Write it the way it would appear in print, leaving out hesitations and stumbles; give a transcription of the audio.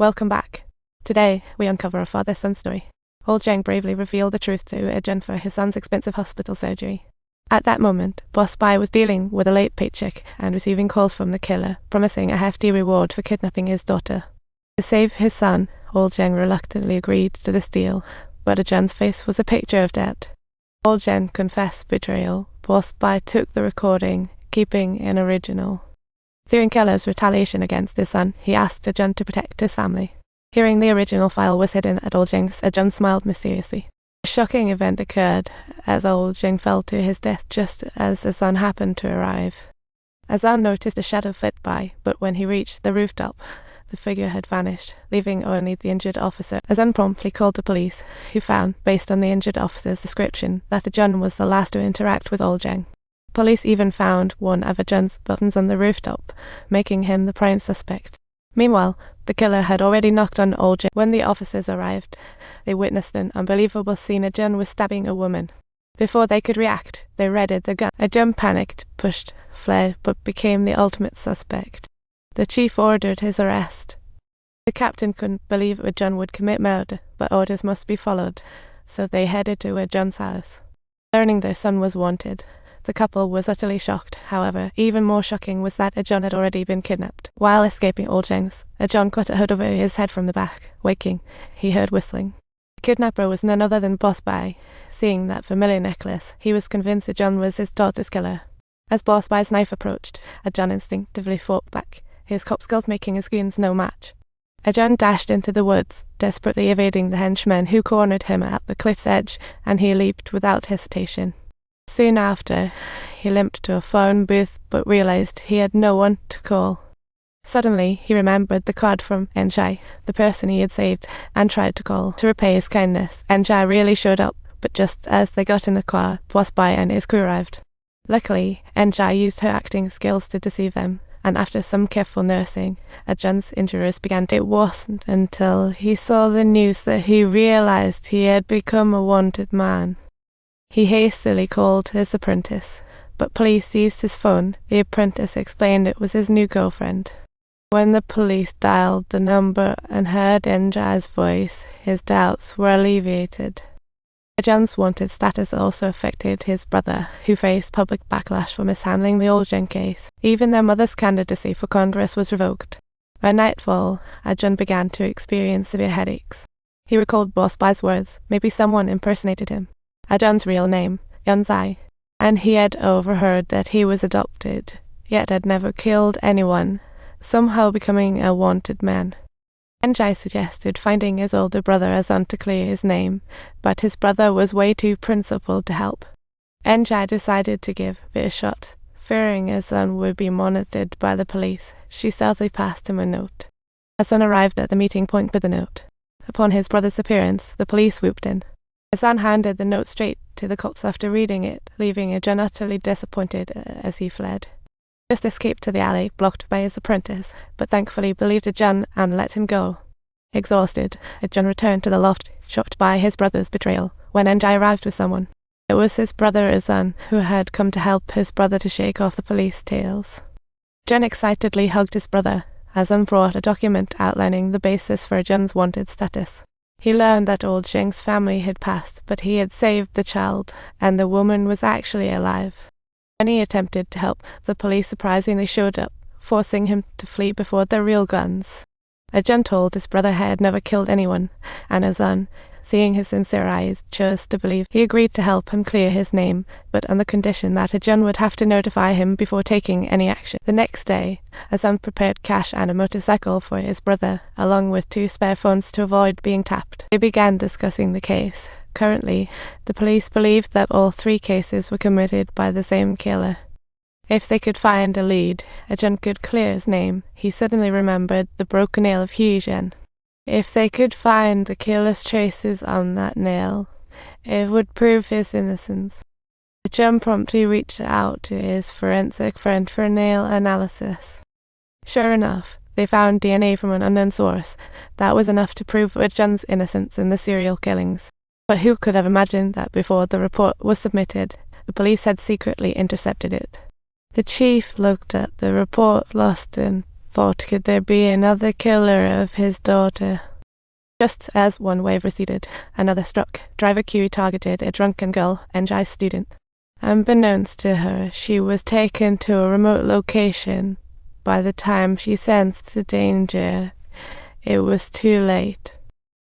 Welcome back. Today, we uncover a father-son story. Old Zheng bravely revealed the truth to Zheng for his son's expensive hospital surgery. At that moment, Boss Bai was dealing with a late paycheck and receiving calls from the killer, promising a hefty reward for kidnapping his daughter. To save his son, Old Zheng reluctantly agreed to this deal, but Zheng's face was a picture of debt. Old Zheng confessed betrayal. Boss Bai took the recording, keeping an original. Fearing killer's retaliation against his son, he asked Zheng to protect his family. Hearing the original file was hidden at Old Zheng's, Zheng smiled mysteriously. A shocking event occurred as Old Zheng fell to his death just as the sun happened to arrive. Zheng noticed a shadow flit by, but when he reached the rooftop, the figure had vanished, leaving only the injured officer. Zheng promptly called the police, who found, based on the injured officer's description, that Zheng was the last to interact with Old Zheng. Police even found one of Zheng's buttons on the rooftop, making him the prime suspect. Meanwhile, the killer had already knocked on Old Zheng. When the officers arrived, they witnessed an unbelievable scene. Zheng was stabbing a woman. Before they could react, they readied the gun. Zheng panicked, pushed, fled, but became the ultimate suspect. The chief ordered his arrest. The captain couldn't believe Zheng would commit murder, but orders must be followed, so they headed to Zheng's house. Learning their son was wanted, the couple was utterly shocked. However, even more shocking was that Zheng had already been kidnapped. While escaping Old Zheng's, Zheng caught a hood over his head from the back. Waking, he heard whistling. The kidnapper was none other than Boss Bai. Seeing that familiar necklace, he was convinced Zheng was his daughter's killer. As Boss Bai's knife approached, Zheng instinctively fought back, his cop skills making his goons no match. Zheng dashed into the woods, desperately evading the henchmen who cornered him at the cliff's edge, and he leaped without hesitation. Soon after, he limped to a phone booth but realized he had no one to call. Suddenly, he remembered the card from Zheng, the person he had saved, and tried to call to repay his kindness. Zheng really showed up, but just as they got in the car, Boss Bai and his crew arrived. Luckily, Zheng used her acting skills to deceive them, and after some careful nursing, Zheng's injurers began to. It wasn't until he saw the news that he realized he had become a wanted man. He hastily called his apprentice, but police seized his phone. The apprentice explained it was his new girlfriend. When the police dialed the number and heard Zheng's voice, his doubts were alleviated. Zheng's wanted status also affected his brother, who faced public backlash for mishandling the Old Zheng case. Even their mother's candidacy for Congress was revoked. By nightfall, Zheng began to experience severe headaches. He recalled Boss Bai's words. Maybe someone impersonated him. Zheng's real name, Zheng, and he had overheard that he was adopted, yet had never killed anyone, somehow becoming a wanted man. Zheng suggested finding his older brother Zheng to clear his name, but his brother was way too principled to help. Zheng decided to give it a shot. Fearing Zheng would be monitored by the police, she stealthily passed him a note. Zheng arrived at the meeting point with the note. Upon his brother's appearance, the police swooped in. Zheng handed the note straight to the cops after reading it, leaving Zheng utterly disappointed as he fled. He just escaped to the alley, blocked by his apprentice, but thankfully believed Zheng and let him go. Exhausted, Zheng returned to the loft, shocked by his brother's betrayal, when Zheng arrived with someone. It was his brother Zheng, who had come to help his brother to shake off the police tales. Zheng excitedly hugged his brother. Zheng brought a document outlining the basis for Zheng's wanted status. He learned that Old Zheng's family had passed, but he had saved the child, and the woman was actually alive. When he attempted to help, the police surprisingly showed up, forcing him to flee before their real guns. Zheng told his brother had never killed anyone, and Zheng, seeing his sincere eyes, chose to believe. He agreed to help him clear his name, but on the condition that Zheng would have to notify him before taking any action. The next day, Zheng prepared cash and a motorcycle for his brother, along with 2 spare phones to avoid being tapped. They began discussing the case. Currently, the police believed that all 3 cases were committed by the same killer. If they could find a lead, Zheng could clear his name. He suddenly remembered the broken nail of Zheng. If they could find the killer's traces on that nail, it would prove his innocence. Zheng promptly reached out to his forensic friend for nail analysis. Sure enough, they found DNA from an unknown source. That was enough to prove Zheng's innocence in the serial killings. But who could have imagined that before the report was submitted, the police had secretly intercepted it? The chief looked at the report, lost in thought, could there be another killer of his daughter? Just as one wave receded, another struck. Driver Q targeted a drunken girl, NJI student. Unbeknownst to her, she was taken to a remote location. By the time she sensed the danger, it was too late.